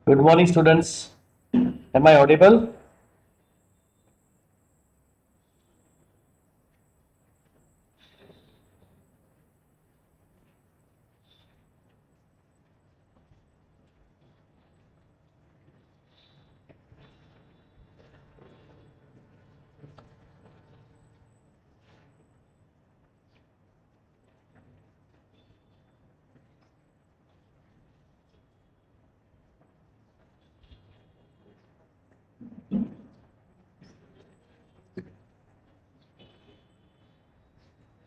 Good morning, students. Am I audible?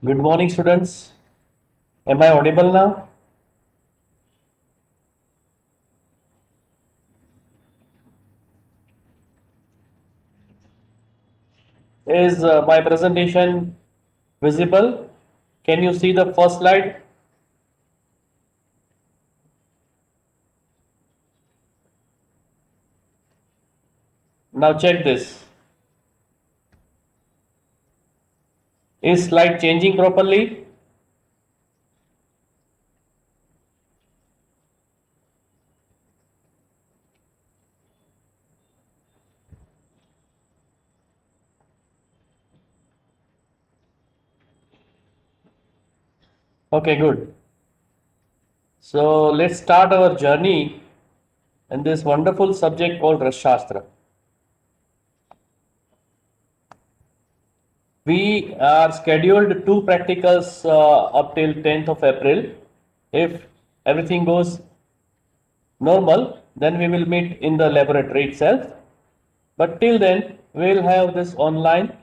Good morning, students. Am I audible now? Is my presentation visible? Can you see the first slide? Now check this. Is slide changing properly? Okay, good. So let's start our journey in this wonderful subject called Rashastra. We are scheduled two practicals up till 10th of April. If everything goes normal, then we will meet in the laboratory itself. But till then, we will have this online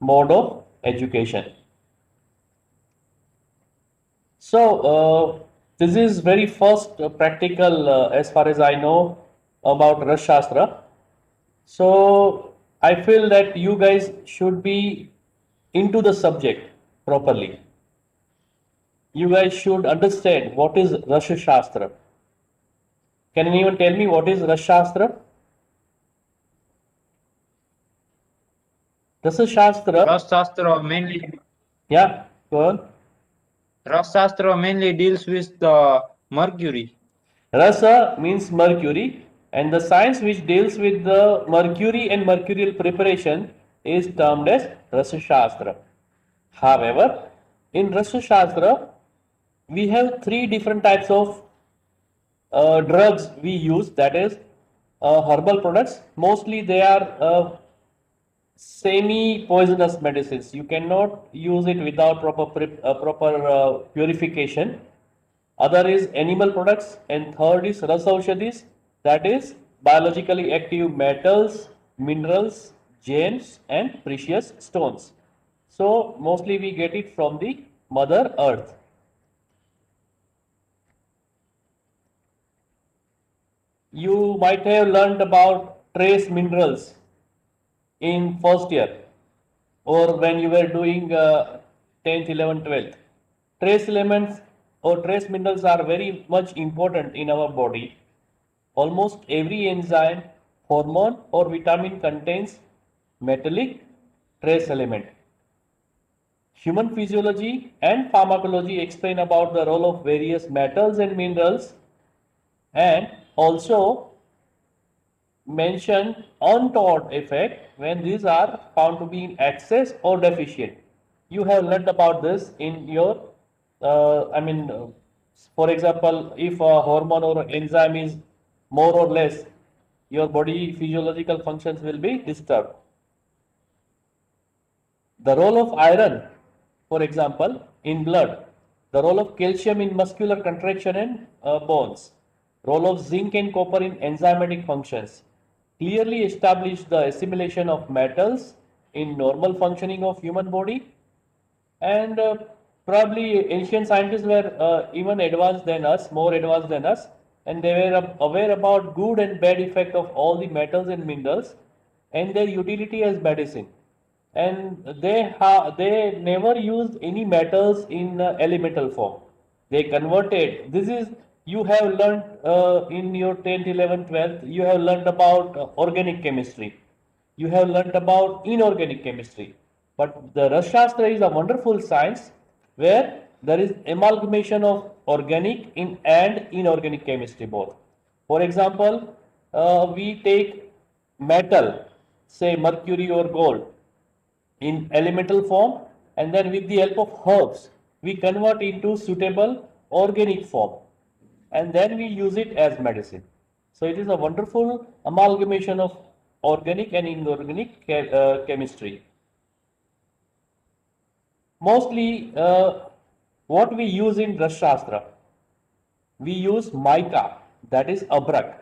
mode of education. So, this is very first practical as far as I know about Rash Shastra. So, I feel that you guys should be into the subject properly. You guys should understand what is Rash Shastra. Can anyone tell me what is Rash Shastra? Rasa Shastra, Rasashastra mainly yeah, go on. Rasashastra mainly deals with the mercury. Rasa means mercury, and the science which deals with the mercury and mercurial preparation is termed as Rasa Shastra. However, in Rasa Shastra, we have three different types of drugs we use, that is, herbal products. Mostly they are semi poisonous medicines. You cannot use it without proper purification. Other is animal products, and third is rasaushadis, that is biologically active metals, minerals, gems, and precious stones. So mostly we get it from the mother earth. You might have learned about trace minerals in first year, or when you were doing 10th, 11th, 12th. Trace elements or trace minerals are very much important in our body. Almost every enzyme, hormone, or vitamin contains metallic trace element. Human physiology and pharmacology explain about the role of various metals and minerals, and also mention untoward effect when these are found to be in excess or deficient. You have learned about this in your, for example, if a hormone or enzyme is more or less, your body physiological functions will be disturbed. The role of iron, for example, in blood, the role of calcium in muscular contraction and bones, role of zinc and copper in enzymatic functions, clearly establish the assimilation of metals in normal functioning of human body, and probably ancient scientists were even advanced than us, more advanced than us, and they were aware about good and bad effect of all the metals and minerals and their utility as medicine. And they never used any metals in elemental form. They converted. This is, you have learned in your 10th, 11th, 12th. You have learned about organic chemistry. You have learned about inorganic chemistry. But the Rasashastra is a wonderful science where there is amalgamation of organic in and inorganic chemistry both. For example, we take metal, say mercury or gold, in elemental form, and then with the help of herbs, we convert into suitable organic form, and then we use it as medicine. So it is a wonderful amalgamation of organic and inorganic chemistry. Mostly, what we use in Rasa Shastra, we use mica, that is abrak.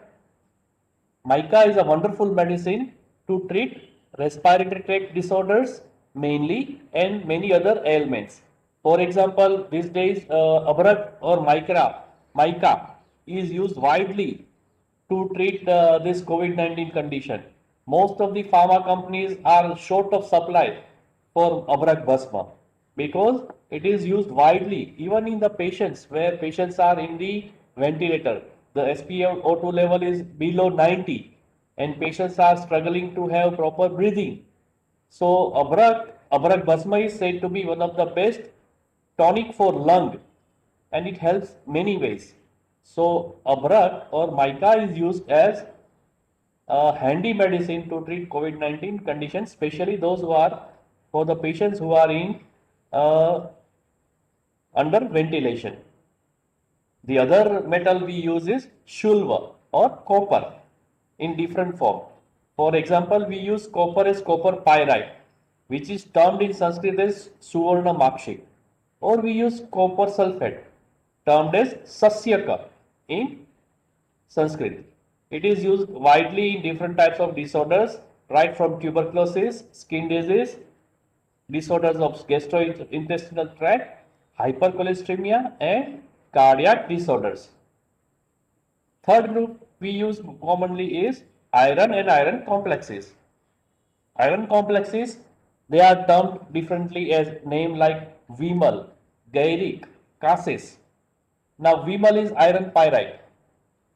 Mica is a wonderful medicine to treat respiratory tract disorders mainly and many other ailments. For example, these days abrak or mica is used widely to treat this COVID-19 condition. Most of the pharma companies are short of supply for abrak basma because it is used widely even in the patients where patients are in the ventilator. The SpO2 level is below 90 and patients are struggling to have proper breathing. So abrak basma is said to be one of the best tonic for lung and it helps many ways. So abrak or mica is used as a handy medicine to treat COVID-19 conditions, especially those who are for the patients who are in uh, under ventilation. The other metal we use is shulva or copper in different form. For example, we use copper as copper pyrite, which is termed in Sanskrit as Suvarna Makshi, or we use copper sulfate, termed as Sasyaka in Sanskrit. It is used widely in different types of disorders, right from tuberculosis, skin disease, disorders of gastrointestinal tract, hypercholesteremia, and cardiac disorders. Third group we use commonly is iron and iron complexes. Iron complexes, they are termed differently as name like Vimal, Gairic, Cassis. Now Vimal is iron pyrite,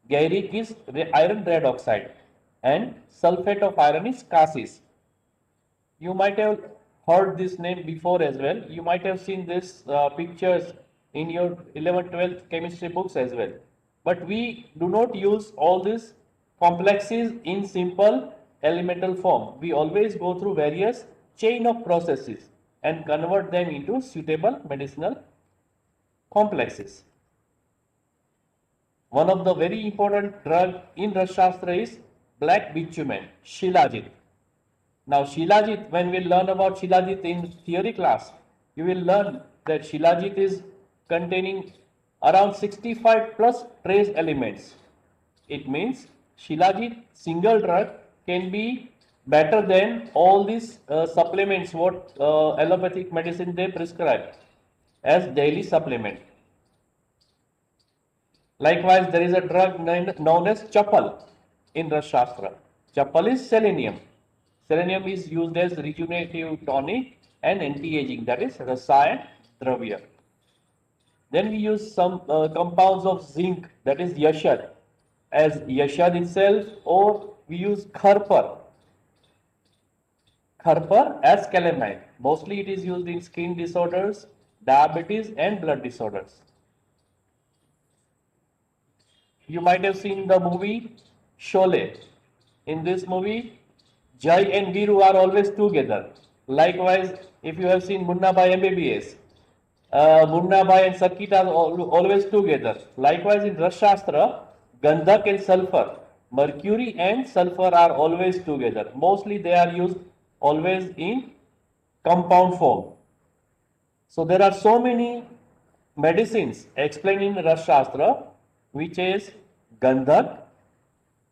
Gairic is iron red oxide, and sulfate of iron is Cassis. You might have heard this name before as well. You might have seen this pictures in your 11th, 12th chemistry books as well. But we do not use all these complexes in simple elemental form. We always go through various chain of processes and convert them into suitable medicinal complexes. One of the very important drug in Rasa Shastra is black bitumen, Shilajit. Now, Shilajit, when we learn about Shilajit in theory class, you will learn that Shilajit is containing around 65 plus trace elements. It means Shilajit single drug can be better than all these supplements what allopathic medicine they prescribe as daily supplement. Likewise, there is a drug known as Chapal in Rasa Shastra. Chapal is selenium. Selenium is used as rejuvenative tonic and anti-aging, that is Rasayan Dravya. Then we use some compounds of zinc, that is Yashad, as Yashad itself, or we use Kharpar. Kharpar as calamine. Mostly it is used in skin disorders, diabetes, and blood disorders. You might have seen the movie Sholay. In this movie, Jai and Viru are always together. Likewise, if you have seen Munna Bhai MBBS, Munna Bhai and Circuit are always together. Likewise, in Rasa Shastra, Gandhak and sulfur, mercury and sulfur are always together. Mostly they are used always in compound form. So there are so many medicines explained in Rasa Shastra which is Gandhak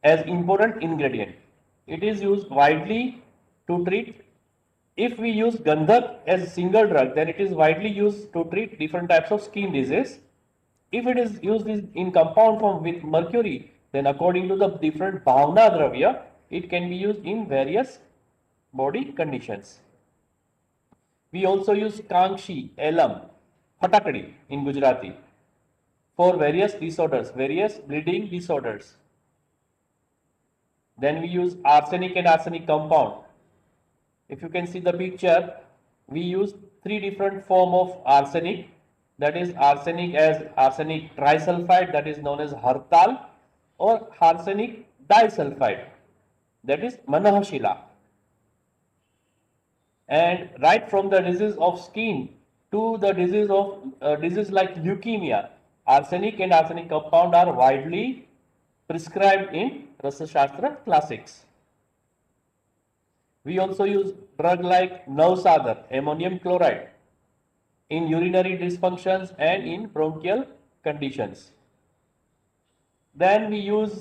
as important ingredient. It is used widely to treat. If we use Gandhak as a single drug, then it is widely used to treat different types of skin disease. If it is used in compound form with mercury, then according to the different Bhavna Dravya, it can be used in various body conditions. We also use Kangshi, Elam, Fatakadi in Gujarati for various disorders, various bleeding disorders. Then we use arsenic and arsenic compound. If you can see the picture, we use three different form of arsenic. That is arsenic as arsenic trisulfide, that is known as Hartal. or arsenic disulfide, that is Manahashila. And right from the disease of skin to the disease like leukemia, arsenic and arsenic compound are widely prescribed in Rasashastra classics. We also use drug like Nausadar, ammonium chloride, in urinary dysfunctions and in bronchial conditions. Then we use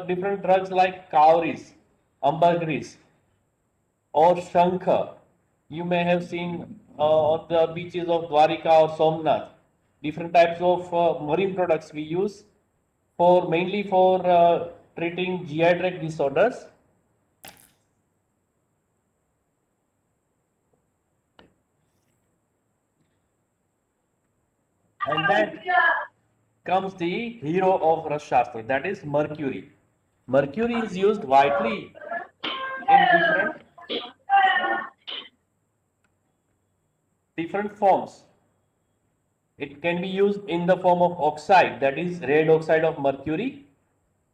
different drugs like cowries, ambergris, or shankha. You may have seen on the beaches of Dwarika or Somnath. Different types of marine products we use for mainly for treating GI tract disorders. And then comes the hero of Rasashastra, that is mercury. Mercury is used widely in different forms. It can be used in the form of oxide, that is red oxide of mercury.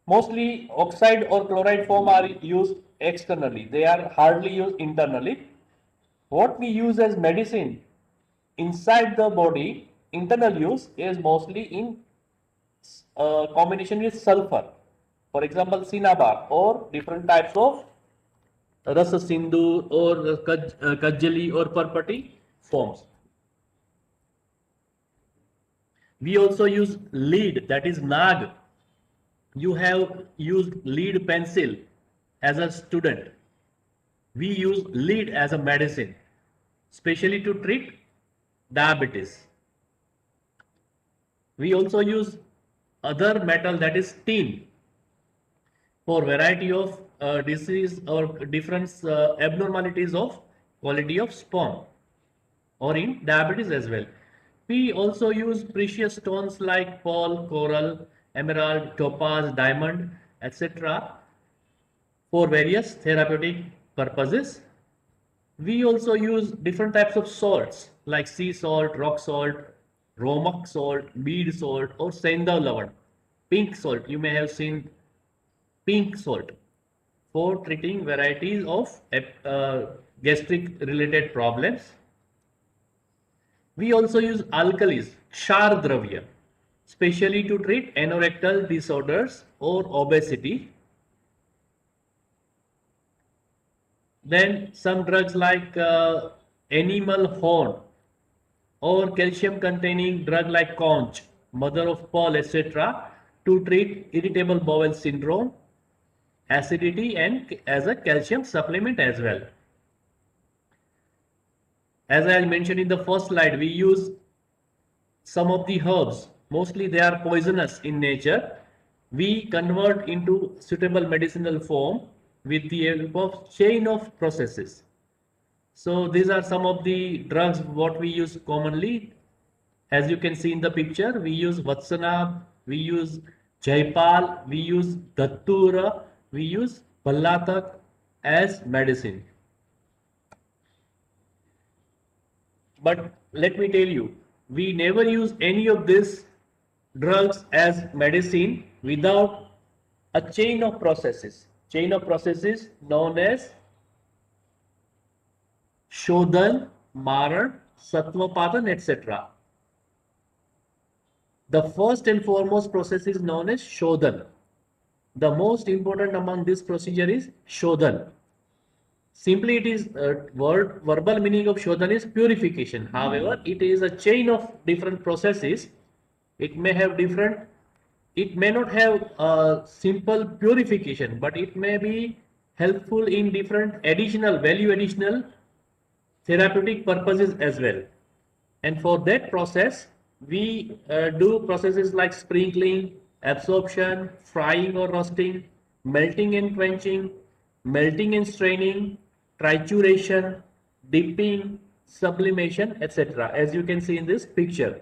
Mostly oxide or chloride form are used externally. They are hardly used internally. What we use as medicine inside the body, internal use is mostly in combination with sulfur. For example, cinnabar or different types of rasa sindhu or kajjali or parpati forms. We also use lead, that is nag. You have used lead pencil as a student. We use lead as a medicine, especially to treat diabetes. We also use other metal, that is tin, for variety of disease or different abnormalities of quality of sperm or in diabetes as well. We also use precious stones like pearl, coral, emerald, topaz, diamond, etc. for various therapeutic purposes. We also use different types of salts like sea salt, rock salt, romak salt, bead salt, or senda lavan. Pink salt, you may have seen pink salt for treating varieties of gastric related problems. We also use alkalis, Kshar Dravya, specially to treat anorectal disorders or obesity. Then some drugs like animal horn or calcium containing drug like conch, mother of pearl, etc. to treat irritable bowel syndrome, acidity, and as a calcium supplement as well. As I mentioned in the first slide, we use some of the herbs, mostly they are poisonous in nature. We convert into suitable medicinal form with the help of chain of processes. So these are some of the drugs what we use commonly. As you can see in the picture, we use Vatsana, we use Jaipal, we use Dattura, we use Ballatak as medicine. But let me tell you, we never use any of these drugs as medicine without a chain of processes. Chain of processes known as Shodhan, Maran, Sattvapadan, etc. The first and foremost process is known as Shodhan. The most important among this procedure is Shodhan. Simply it is verbal meaning of Shodhan is purification. However, it is a chain of different processes. It may have different, it may not have a simple purification, but it may be helpful in different additional, value additional therapeutic purposes as well. And for that process, we do processes like sprinkling, absorption, frying or roasting, melting and quenching, melting and straining, trituration, dipping, sublimation, etc. As you can see in this picture.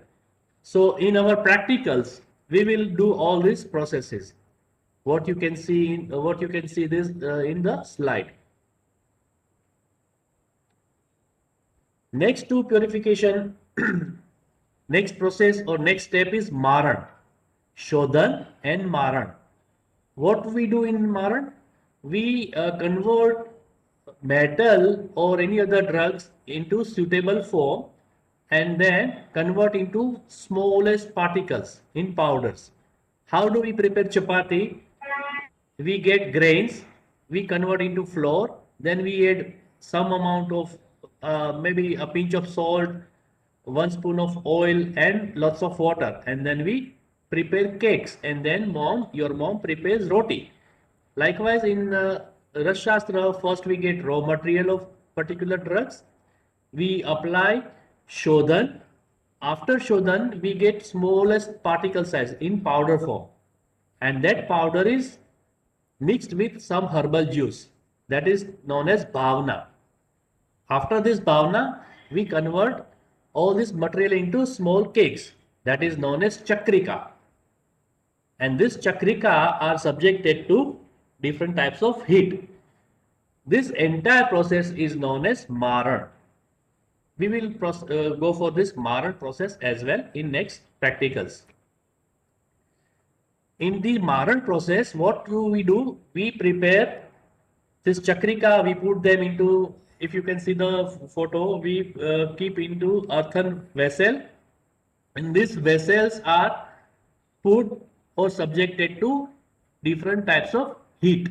So in our practicals, we will do all these processes. What you can see this in the slide. Next to purification, next process or next step is Maran, Shodhan and Maran. What we do in Maran? We convert metal or any other drugs into suitable form and then convert into smallest particles in powders. How do we prepare chapati? We get grains, we convert into flour, then we add some amount of maybe a pinch of salt, 1 spoon of oil, and lots of water, and then we prepare cakes. And then your mom prepares roti. Likewise, in Ras Shastra, first we get raw material of particular drugs, we apply Shodhan. After Shodhan, we get smallest particle size in powder form, and that powder is mixed with some herbal juice, that is known as bhavna. After this bhavna, we convert all this material into small cakes, that is known as chakrika. And this chakrika are subjected to different types of heat. This entire process is known as maran. We will go for this maran process as well in next practicals. In the maran process, what do we do? We prepare this chakrika, we put them into, if you can see the photo, we keep into earthen vessel, and these vessels are put or subjected to different types of heat.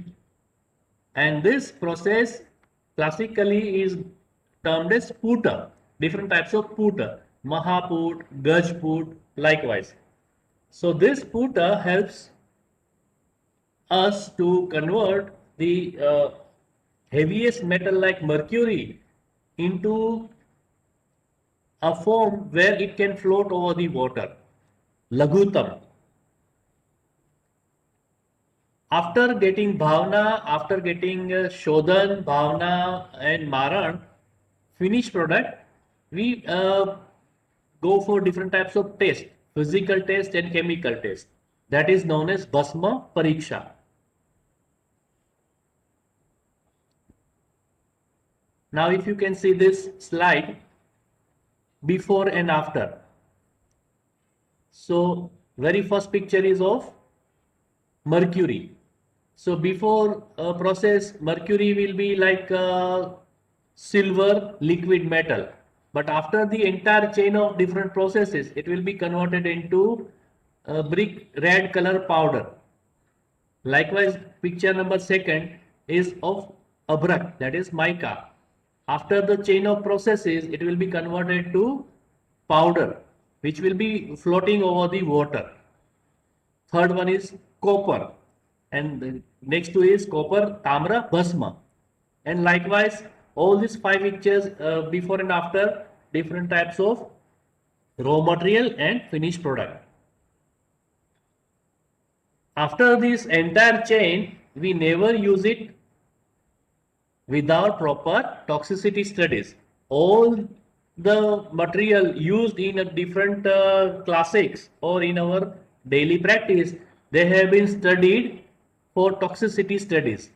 And this process classically is termed as puta. Different types of puta, mahaput, gajput, likewise. So this puta helps us to convert the heaviest metal like mercury into a form where it can float over the water. Laghutam. After getting bhavna, after getting shodhan, bhavna, and maran, finished product, we go for different types of test, physical test and chemical test. That is known as Bhasma Pariksha. Now, if you can see this slide, before and after. So, very first picture is of mercury. So, before process, mercury will be like silver liquid metal. But after the entire chain of different processes, it will be converted into brick red color powder. Likewise, picture number second is of abrak, that is mica. After the chain of processes, it will be converted to powder, which will be floating over the water. Third one is copper, and the next two is copper, tamra, bhasma. And likewise, all these five pictures before and after, different types of raw material and finished product. After this entire chain, we never use it without proper toxicity studies. All the material used in a different classics or in our daily practice, they have been studied for toxicity studies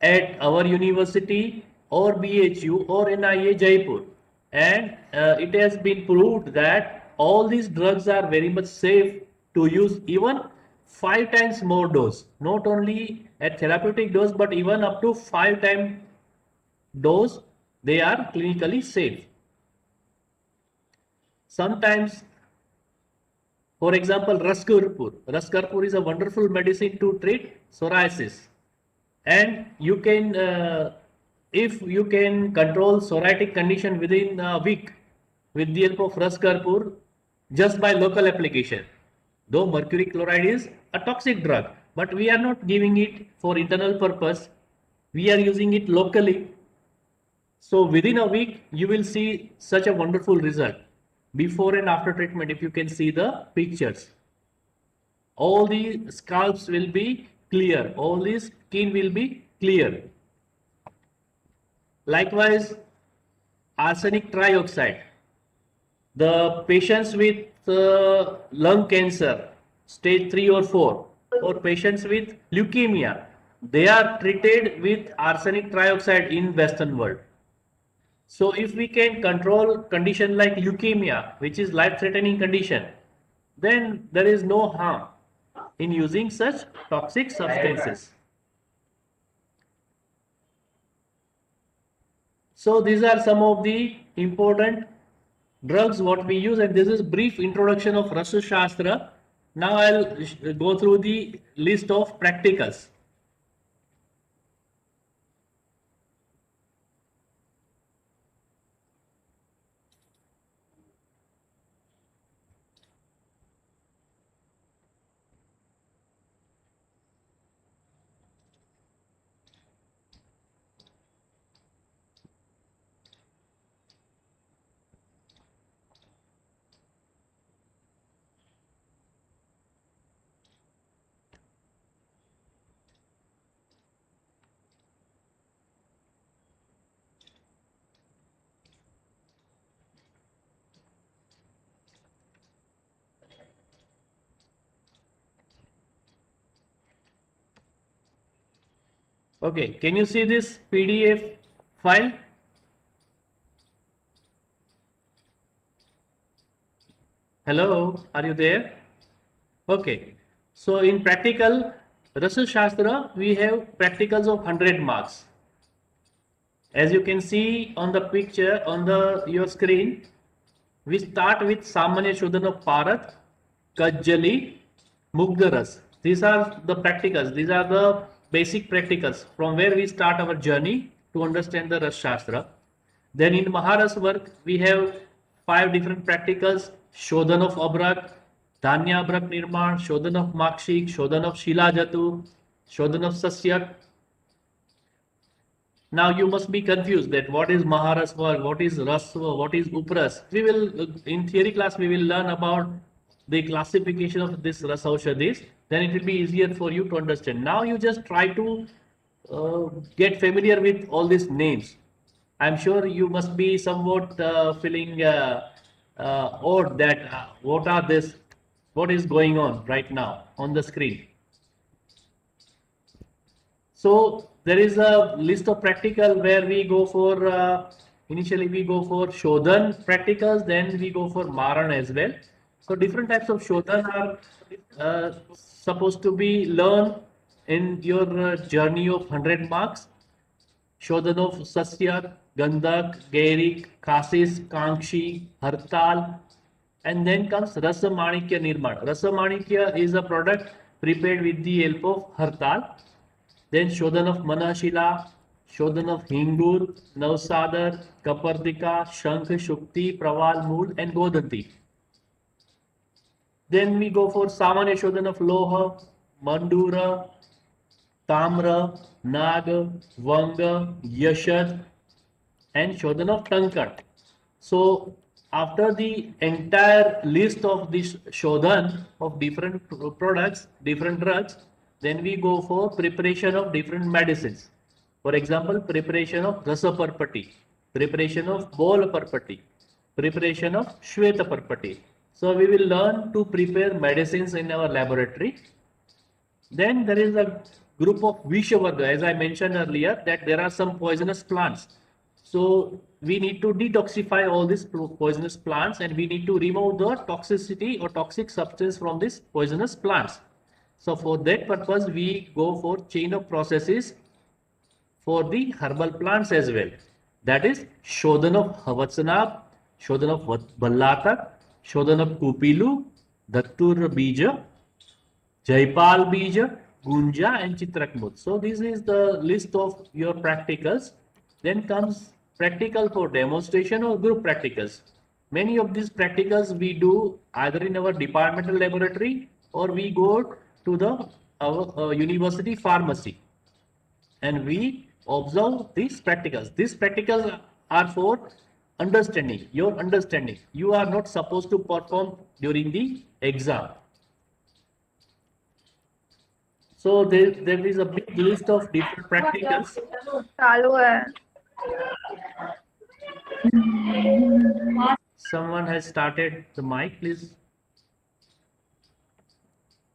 at our university or BHU or NIA Jaipur, and it has been proved that all these drugs are very much safe to use, even 5 times more dose, not only at therapeutic dose but even up to 5 times dose, they are clinically safe. Sometimes, for example, Raskarpur. Raskarpur is a wonderful medicine to treat psoriasis, and you can if you can control psoriatic condition within a week with the help of Raskarpur just by local application. Though mercury chloride is a toxic drug, but we are not giving it for internal purpose, we are using it locally. So within a week you will see such a wonderful result before and after treatment. If you can see the pictures, all the scalps will be clear, all the skin will be clear. Likewise, arsenic trioxide. The patients with lung cancer, stage 3 or 4, or patients with leukemia, they are treated with arsenic trioxide in Western world. So if we can control condition like leukemia, which is life-threatening condition, then there is no harm. in using such toxic substances. So these are some of the important drugs what we use, and this is brief introduction of Rasa Shastra. Now I'll go through the list of practicals. Okay, can you see this PDF file? Hello, are you there? Okay, so in practical Rasa Shastra, we have practicals of 100 marks. As you can see on the picture on the your screen, we start with Samanya Shodhana Parat, Kajjali, Mugdaras. These are the practicals. These are the basic practicals from where we start our journey to understand the Ras Shastra. Then in Maharas work, we have 5 different practicals: Shodhan of Abrak, Dhanya Abrak Nirman, Shodhan of Makshik, Shodhan of Shila Jatu, Shodhan of Sasyak. Now you must be confused that what is Maharasva, what is Rasva, what is Upras. We will, in theory class, we will learn about the classification of this Rasaushadis. Then it will be easier for you to understand. Now you just try to get familiar with all these names. I'm sure you must be somewhat feeling odd that what are this, what is going on right now on the screen. So there is a list of practical where we go for initially we go for Shodhan practicals, then we go for Maran as well. So different types of Shodhan are supposed to be learned in your journey of 100 marks. Shodhan of Sasya, Gandak, Gairik, Khasis, Kankshi, Hartal, and then comes Rasa Manikya Nirman. Rasa Manikya is a product prepared with the help of Hartal. Then Shodhan of Manashila, Shodhan of Hingur, Navsadar, Kapardika, Shankh, Shukti, Praval, Mool, and Godanti. Then we go for Samanya Shodhan of Loha, Mandura, Tamra, Nag, Vanga, Yashad, and Shodhan of Tankar. So after the entire list of this Shodhan of different products, different drugs, then we go for preparation of different medicines. For example, preparation of Rasa Parpati, preparation of Bol Parpati, preparation of Shweta Parpati. So we will learn to prepare medicines in our laboratory. Then there is a group of Vishavarga, as I mentioned earlier, that there are some poisonous plants. So we need to detoxify all these poisonous plants, and we need to remove the toxicity or toxic substance from these poisonous plants. So for that purpose, we go for chain of processes for the herbal plants as well. That is Shodhan of Havatsana, Shodhan of Ballatak, Shodhan of Kupilu, Dattur Bija, Jaipal Bija, Gunja, and Chitrakmut. So this is the list of your practicals. Then comes practical for demonstration or group practicals. Many of these practicals we do either in our departmental laboratory or we go to the our university pharmacy and we observe these practicals. These practicals are for understanding, your understanding. You are not supposed to perform during the exam. So there is a big list of different practicals. चालू है Someone has started the mic, please.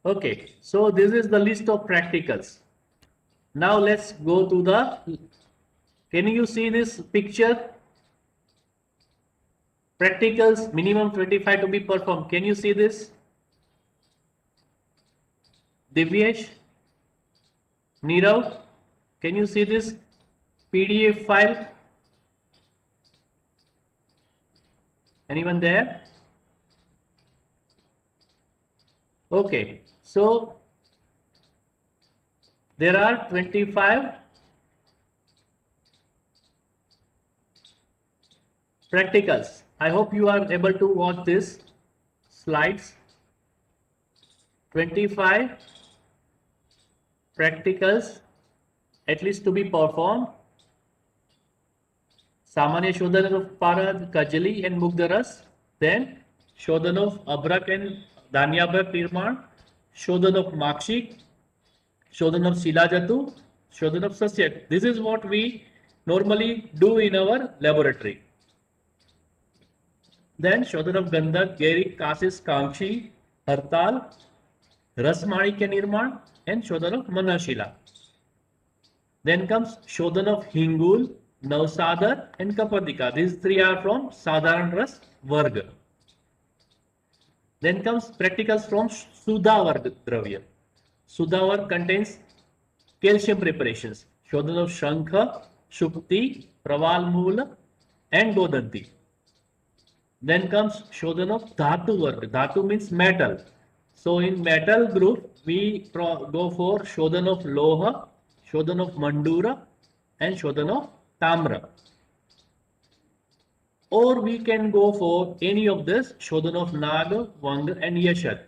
Okay, so this is the list of practicals. Now let's go to the, can you see this picture? Practicals minimum 25 to be performed. Can you see this? Divyesh, Nirav, can you see this PDF file? Anyone there? Okay, so there are 25 practicals. I hope you are able to watch this slides. 25 practicals at least to be performed. सामान्य शोधन of Parad, Kajali and Mugdaras. Then शोधन of Abrak and Danyabrak Nirman. शोधन of Makshik. शोधन of Silajatu. शोधन of Sasyak. This is what we normally do in our laboratory. Then शोधन of Gandhak, Gerik, Kasis, Kankshi, Hartal, Rasmanikya Nirman and शोधन of Manashila. Then comes शोधन of Hingul, Navsadar and Kapadika. These three are from Sadharan Ras Varga. Then comes practicals from Sudha Varga Dravya. Sudha Varga contains calcium preparations. शोधन of Shankha, Shukti, Praval Moola and Godanti. Then comes शोधन of Dhatu Varga. Dhatu means metal. So in metal group, we go for शोधन of Loha, शोधन of Mandura and शोधन of Tamra. Or we can go for any of this शोधन of Naga, Vanga and Yashad.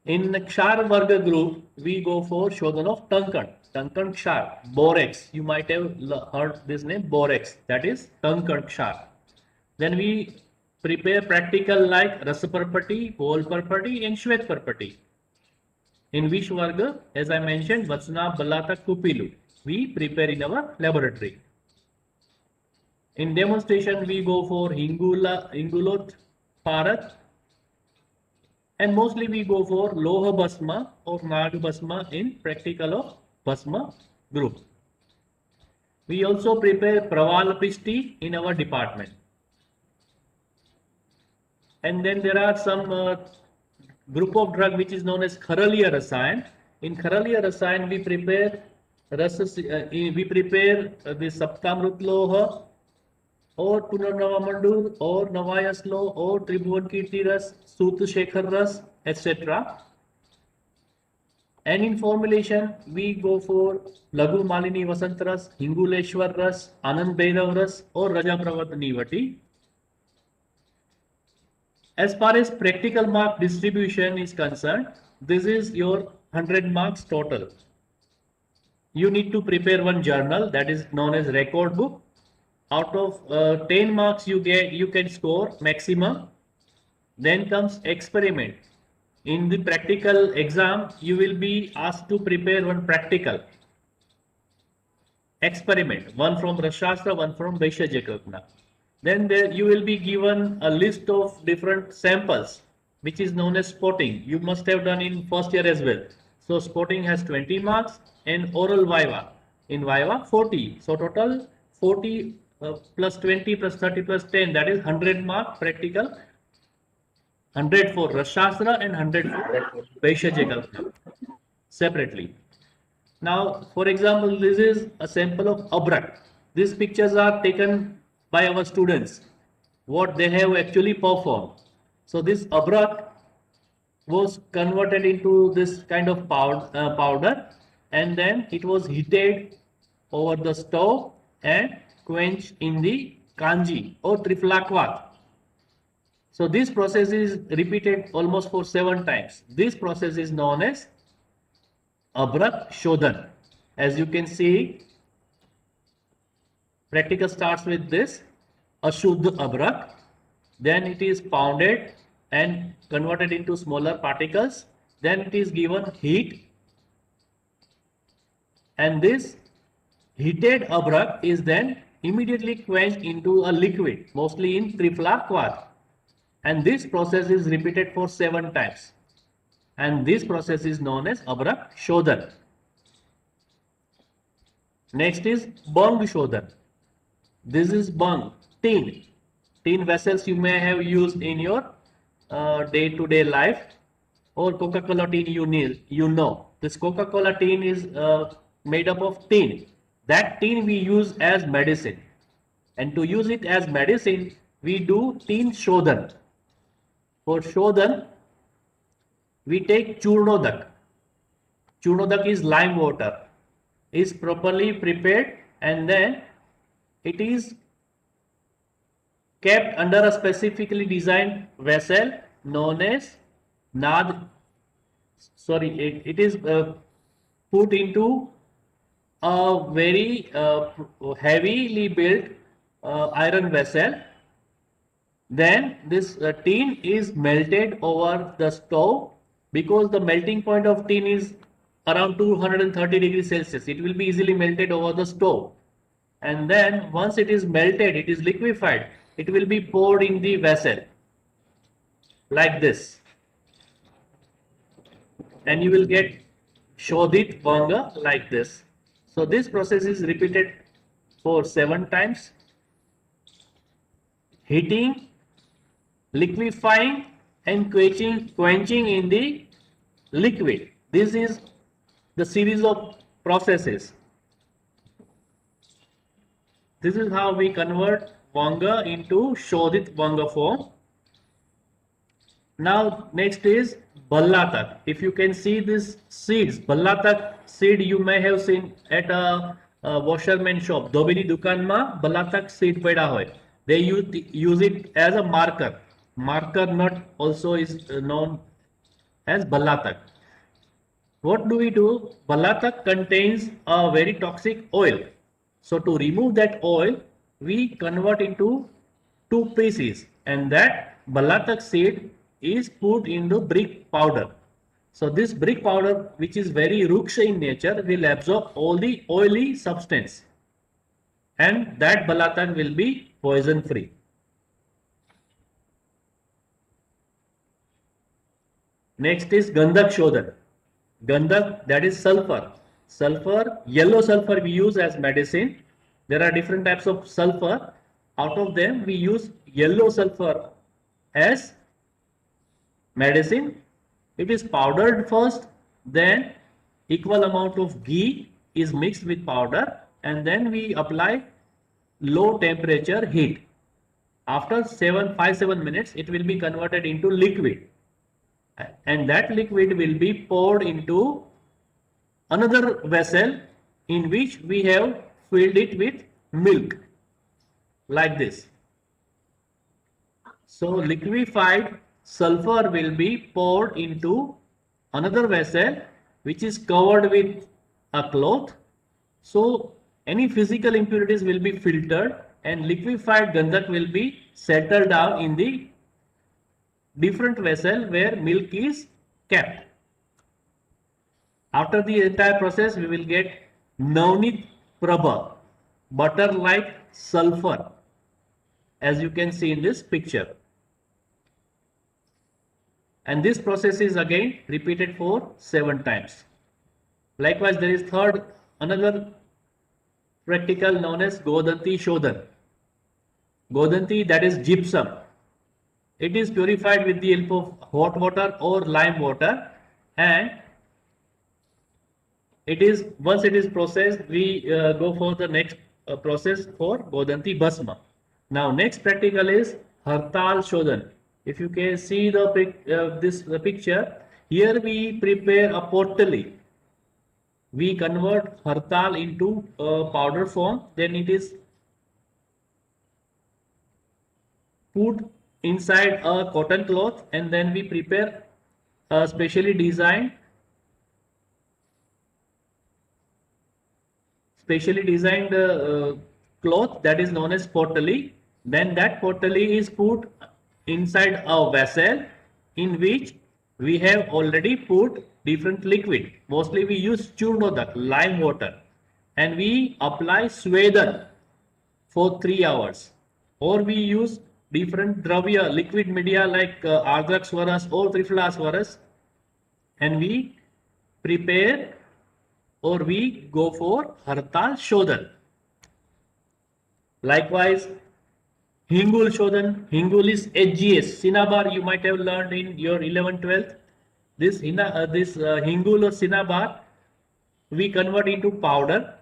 In Kshar Varga group, we go for शोधन of Tankan, Tankan Kshar, Borax. You might have heard this name, Borax. That is Tankan Kshar. Then we prepare practical like Rasaparpati, Pol Parpati and Shwet Parpati. In which Varga, as I mentioned, Vatsana, Balata, Kupilu, we prepare in our laboratory. In demonstration, we go for Hingulot, Parat, and mostly we go for Loha Basma or Nag Basma in practical of Basma group. We also prepare Praval Pisti in our department. And then there are some group of drug which is known as Kharaliya Rasayan. In Kharaliya Rasayan, we prepare the Saptamrut Loha or Punarnava Mandur or Navayas Loh or Tribhuvan Kirti Ras, Sutu Shekhar Ras, etc. And in formulation, we go for Lagu Malini Vasant Ras, Hinguleshwar Ras, Anand Bhairav Ras or Raja Pravardhani Vati. As far as practical mark distribution is concerned, this is your 100 marks total. You need to prepare one journal that is known as record book. Out of 10 marks you can score maximum. Then comes experiment. In the practical exam, you will be asked to prepare one practical experiment, one from Rasashastra, one from Vaishya Jakagna. Then there you will be given a list of different samples, which is known as spotting. You must have done in first year as well. So spotting has 20 marks and oral viva. In viva 40. So total 40 plus 20 plus 30 plus 10, that is 100 mark practical. 100 for Rasashastra and 100 for Vaishya Jakagna separately. Now, for example, this is a sample of Abrak. These pictures are taken by our students, what they have actually performed. So this Abrak was converted into this kind of powder and then it was heated over the stove and quenched in the kanji or triflaqat. So this process is repeated almost for 7 times. This process is known as Abrak Shodhan. As you can see, practical starts with this Ashuddha Abrak. Then it is pounded and converted into smaller particles. Then it is given heat. And this heated Abrak is then immediately quenched into a liquid, mostly in triflaqat. And this process is repeated for 7 times. And this process is known as Abrak Shodhan. Next is Bang Shodhan. This is Bang, tin. Tin vessels you may have used in your day-to-day life. or Coca-Cola tin, you know. This Coca-Cola tin is made up of tin. That tin we use as medicine. And to use it as medicine, we do tin shodhan. For shodhan, we take churnodak. Churnodak is lime water. Is properly prepared and then it is kept under a specifically designed vessel known as nad. Sorry, it is put into a very heavily built iron vessel. Then this tin is melted over the stove because the melting point of tin is around 230 degrees Celsius. It will be easily melted over the stove. And then once it is melted, it is liquefied, it will be poured in the vessel like this. And you will get Shodhit Vanga like this. So this process is repeated for 7 times. Heating, liquefying and quenching in the liquid. This is the series of processes. This is how we convert Vanga into Shodhit Vanga form. Now next is Ballatak. If you can see these seeds, Ballatak seed you may have seen at a washerman shop. Dobini dukan ma Ballatak seed peda hoy. They use it as a marker. Marker nut also is known as Ballatak. What do we do? Ballatak contains a very toxic oil. So to remove that oil, we convert into 2 pieces, and that Ballatak seed is put into brick powder. So this brick powder, which is very ruksha in nature, will absorb all the oily substance, and that Ballatak will be poison free. Next is Gandhak Shodhan. Gandhak, that is sulfur. Sulfur, yellow sulfur we use as medicine. There are different types of sulfur. Out of them, we use yellow sulfur as medicine. It is powdered first, then equal amount of ghee is mixed with powder, and then we apply low temperature heat. After 7 minutes, it will be converted into liquid, and that liquid will be poured into another vessel in which we have filled it with milk like this. So liquefied sulfur will be poured into another vessel which is covered with a cloth. So any physical impurities will be filtered and liquefied Gandhak will be settled down in the different vessel where milk is kept. After the entire process, we will get Navnit Prabha, butter like sulfur, as you can see in this picture. And this process is again repeated for 7 times. Likewise, there is another practical known as Godanti Shodhan. Godanti, that is gypsum. It is purified with the help of hot water or lime water, and it is once it is processed, we go for the next process for Godanti Basma. Now next practical is Hartal Shodhan. If you can see the picture, here we prepare a pottery. We convert Hartal into powder form, then it is put inside a cotton cloth, and then we prepare a specially designed cloth that is known as pottery. Then that pottery is put inside a vessel in which we have already put different liquid. Mostly we use churnodak, lime water, and we apply swedan for 3 hours, or we use different dravya liquid media like ardrak swaras or trifla swaras, and we prepare or we go for Hartal Shodhan. Likewise, Hingul Shodhan. Hingul is HGS. Cinnabar you might have learned in your 11th, 12th. this hingul or cinnabar we convert into powder,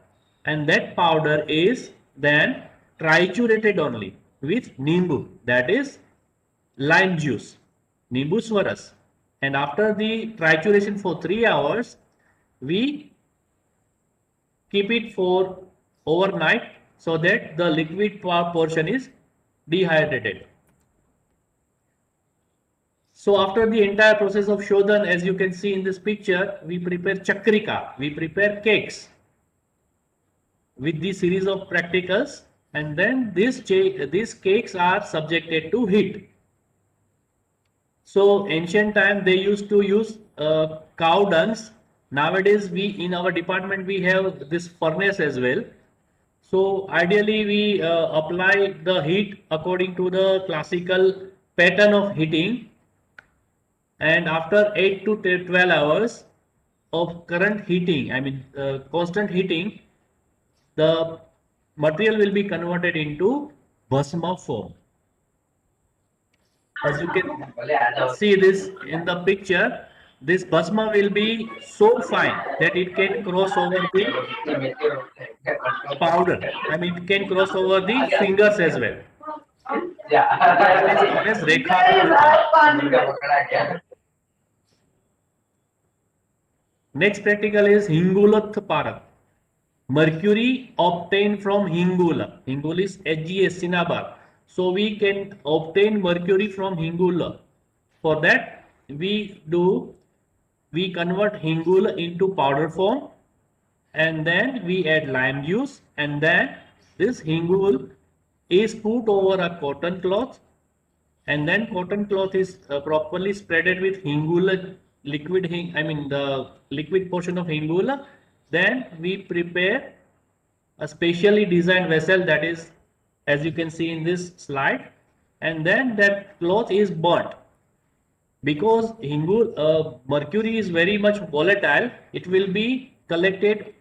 and that powder is then triturated only with nimbu, that is lime juice, nimbu swaras. And after the trituration for 3 hours, we keep it for overnight so that the liquid portion is dehydrated. So after the entire process of Shodhan, as you can see in this picture, we prepare chakrika, we prepare cakes with the series of practicals, and then these cakes are subjected to heat. So ancient time they used to use cow dungs. Nowadays we in our department we have this furnace as well. So ideally we apply the heat according to the classical pattern of heating, and after 8 to 12 hours of current heating, I mean constant heating, the material will be converted into bhasma form. As you can see this in the picture, this bhasma will be so fine that it can cross over the powder. I mean, it can cross over the fingers as well. That is known as rekha. Next practical is Hingulath Parak. Mercury obtained from Hingula. Hingula is Hga cinnabar. So we can obtain mercury from Hingula. For that, we convert Hingula into powder form, and then we add lime juice, and then this Hingul is put over a cotton cloth, and then cotton cloth is properly spreaded with Hingula liquid, I mean the liquid portion of Hingula. Then we prepare a specially designed vessel, that is as you can see in this slide, and then that cloth is burnt. Because mercury is very much volatile, it will be collected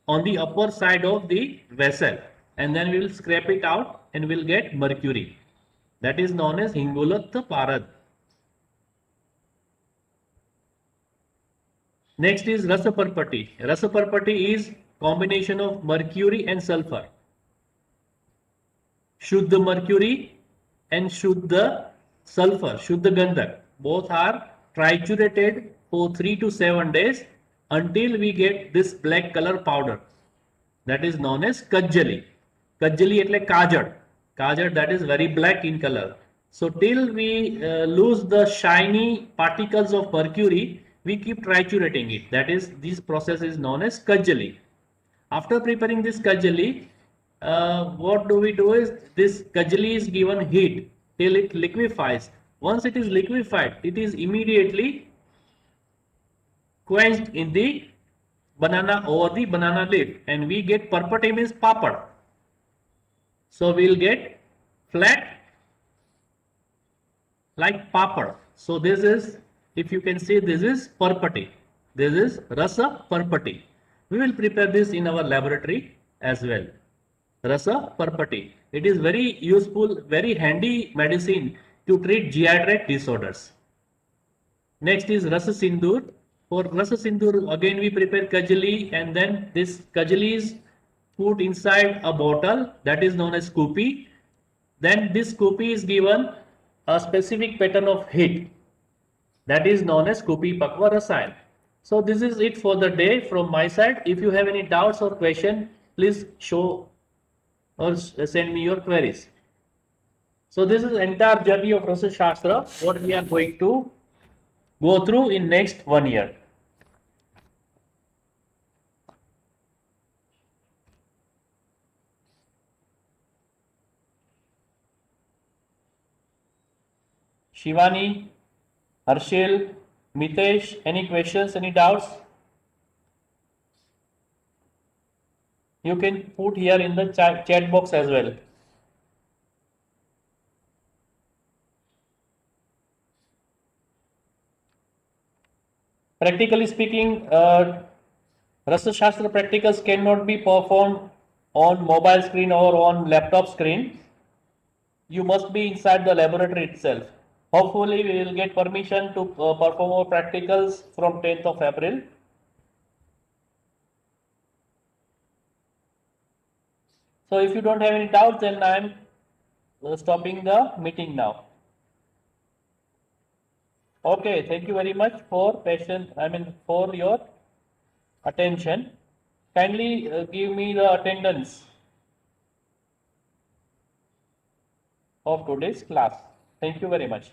on the upper side of the vessel, and then we will scrape it out and we'll get mercury. That is known as Hingulath Parad. Next is Rasaparpati. Rasaparpati is combination of mercury and sulfur. Shuddha mercury and Shuddha sulfur, Shuddha Gandhak, both are triturated for 3 to 7 days until we get this black color powder. That is known as Kajjali. Kajjali એટલે kajad. Kajad, that is very black in color. So till we lose the shiny particles of mercury, we keep triturating it. That is, this process is known as Kajjali. After preparing this Kajjali, what do we do is this Kajjali is given heat till it liquefies. Once it is liquefied, it is immediately quenched in the banana or the banana leaf, and we get parpati means papad. So we will get flat like papad. So this is, if you can see, this is parpati. This is rasa parpati. We will prepare this in our laboratory as well. Rasa parpati. It is very useful, very handy medicine to treat GI tract disorders. Next is Rasa Sindur. For Rasa Sindur, again we prepare Kajali, and then this Kajali is put inside a bottle, that is known as Kupi. Then this Kupi is given a specific pattern of heat, that is known as Kupi Pakwa Rasayan. So this is it for the day from my side. If you have any doubts or question, please show or send me your queries. So this is entire journey of Rasa Shastra, what we are going to go through in next 1 year. Shivani, Harshil, Mitesh, any questions, any doubts? You can put here in the chat box as well. Practically speaking, Rasa Shastra practicals cannot be performed on mobile screen or on laptop screen. You must be inside the laboratory itself. Hopefully, we will get permission to perform our practicals from 10th of April. So if you don't have any doubts, then I am stopping the meeting now. Okay, thank you very much for for your attention. Kindly give me the attendance of today's class. Thank you very much.